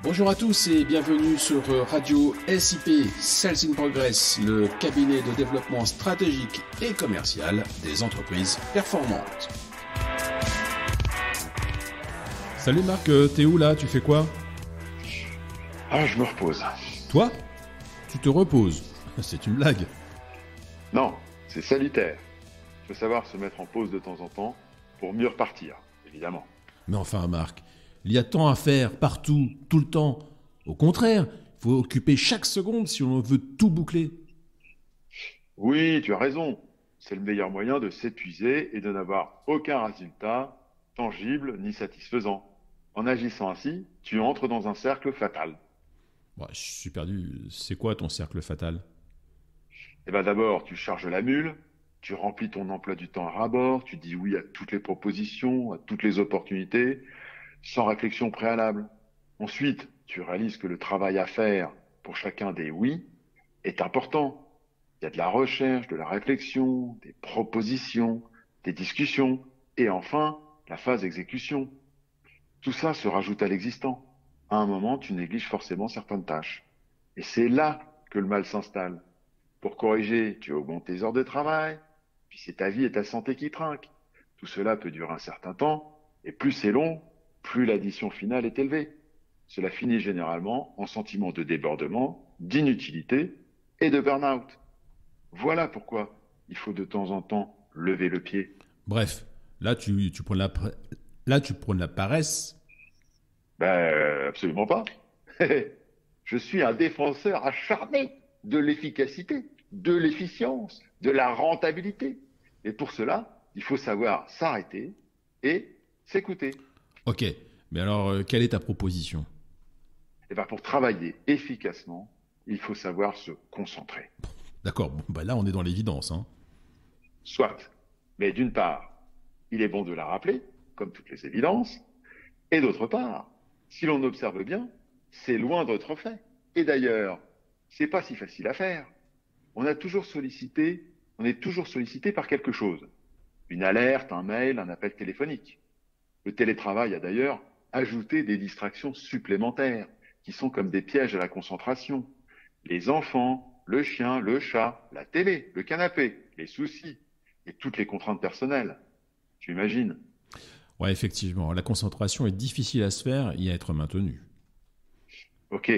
Bonjour à tous et bienvenue sur Radio SIP, Sales in Progress, le cabinet de développement stratégique et commercial des entreprises performantes. Salut Marc, t'es où là? Tu fais quoi? Ah, je me repose. Toi? Tu te reposes? C'est une blague. Non, c'est salutaire. Il faut savoir se mettre en pause de temps en temps pour mieux repartir, évidemment. Mais enfin Marc, il y a tant à faire, partout, tout le temps. Au contraire, il faut occuper chaque seconde si on veut tout boucler. Oui, tu as raison. C'est le meilleur moyen de s'épuiser et de n'avoir aucun résultat tangible ni satisfaisant. En agissant ainsi, tu entres dans un cercle fatal. Ouais, je suis perdu. C'est quoi ton cercle fatal? Eh bien d'abord, tu charges la mule, tu remplis ton emploi du temps à ras-bord, tu dis oui à toutes les propositions, à toutes les opportunités, sans réflexion préalable. Ensuite, tu réalises que le travail à faire pour chacun des oui est important. Il y a de la recherche, de la réflexion, des propositions, des discussions, et enfin, la phase exécution. Tout ça se rajoute à l'existant. À un moment, tu négliges forcément certaines tâches. Et c'est là que le mal s'installe. Pour corriger, tu augmentes tes heures de travail, puis c'est ta vie et ta santé qui trinquent. Tout cela peut durer un certain temps, et plus c'est long, plus l'addition finale est élevée. Cela finit généralement en sentiment de débordement, d'inutilité et de burn-out. Voilà pourquoi il faut de temps en temps lever le pied. Bref, là tu prônes la paresse. Ben, absolument pas. Je suis un défenseur acharné de l'efficacité, de l'efficience, de la rentabilité. Et pour cela, il faut savoir s'arrêter et s'écouter. Ok, mais alors quelle est ta proposition? Et ben, pour travailler efficacement, il faut savoir se concentrer. D'accord, bon, bah là on est dans l'évidence, hein. Soit. Mais d'une part, il est bon de la rappeler, comme toutes les évidences. Et d'autre part, si l'on observe bien, c'est loin d'être fait. Et d'ailleurs, c'est pas si facile à faire. On est toujours sollicité par quelque chose. Une alerte, un mail, un appel téléphonique. Le télétravail a d'ailleurs ajouté des distractions supplémentaires qui sont comme des pièges à la concentration. Les enfants, le chien, le chat, la télé, le canapé, les soucis et toutes les contraintes personnelles. Tu imagines? Ouais, effectivement, la concentration est difficile à se faire et à être maintenue. Ok,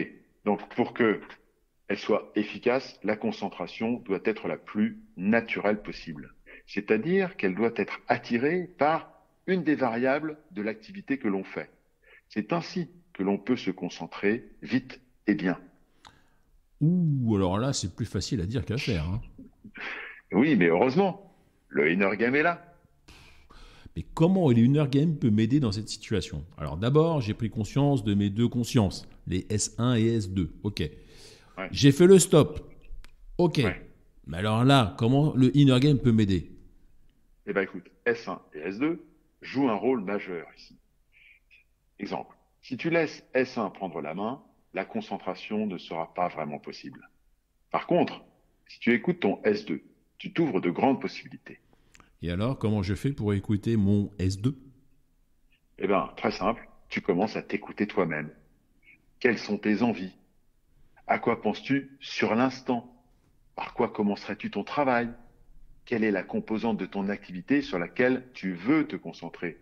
donc pour que elle soit efficace, la concentration doit être la plus naturelle possible. C'est-à-dire qu'elle doit être attirée par une des variables de l'activité que l'on fait. C'est ainsi que l'on peut se concentrer vite et bien. Ouh, alors là c'est plus facile à dire qu'à faire, hein. Oui, mais heureusement, le inner game est là. Mais comment l'inner game peut m'aider dans cette situation? Alors d'abord, j'ai pris conscience de mes deux consciences, les S1 et S2. Ok. Ouais, J'ai fait le stop. Ok. ouais. Mais alors là, comment le inner game peut m'aider? Eh bien écoute, S1 et S2 jouent un rôle majeur ici. Exemple, si tu laisses S1 prendre la main, la concentration ne sera pas vraiment possible. Par contre, si tu écoutes ton S2, tu t'ouvres de grandes possibilités. Et alors, comment je fais pour écouter mon S2? Eh bien, très simple, tu commences à t'écouter toi-même. Quelles sont tes envies? À quoi penses-tu sur l'instant? Par quoi commencerais-tu ton travail? Quelle est la composante de ton activité sur laquelle tu veux te concentrer?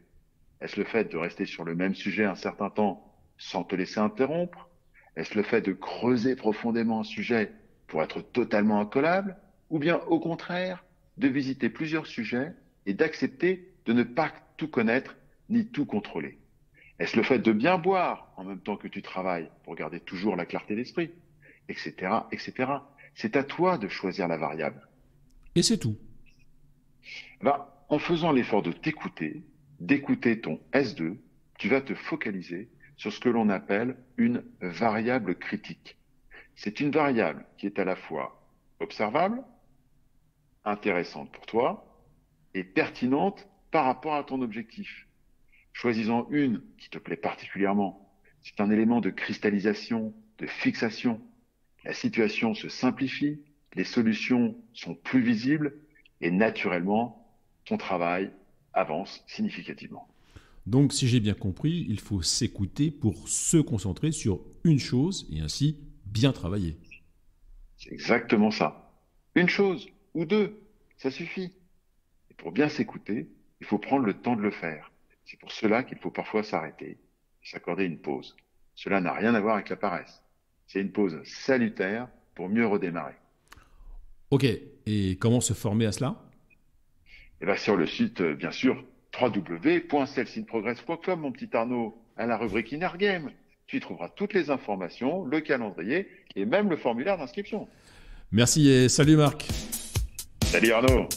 Est-ce le fait de rester sur le même sujet un certain temps sans te laisser interrompre? Est-ce le fait de creuser profondément un sujet pour être totalement incollable? Ou bien au contraire, de visiter plusieurs sujets et d'accepter de ne pas tout connaître ni tout contrôler? Est-ce le fait de bien boire en même temps que tu travailles pour garder toujours la clarté d'esprit? Etc., etc. C'est à toi de choisir la variable. Et c'est tout. Ben, en faisant l'effort de t'écouter, d'écouter ton S2, tu vas te focaliser sur ce que l'on appelle une variable critique. C'est une variable qui est à la fois observable, intéressante pour toi et pertinente par rapport à ton objectif. Choisis-en une qui te plaît particulièrement. C'est un élément de cristallisation, de fixation. La situation se simplifie, les solutions sont plus visibles et naturellement, ton travail avance significativement. Donc, si j'ai bien compris, il faut s'écouter pour se concentrer sur une chose et ainsi bien travailler. C'est exactement ça. Une chose ou deux, ça suffit. Et pour bien s'écouter, il faut prendre le temps de le faire. C'est pour cela qu'il faut parfois s'arrêter et s'accorder une pause. Cela n'a rien à voir avec la paresse. C'est une pause salutaire pour mieux redémarrer. Ok, et comment se former à cela? Et bien sur le site, bien sûr, www.celsinprogress.com, mon petit Arnaud, à la rubrique Inner Game. Tu y trouveras toutes les informations, le calendrier et même le formulaire d'inscription. Merci et salut Marc. Salut Arnaud!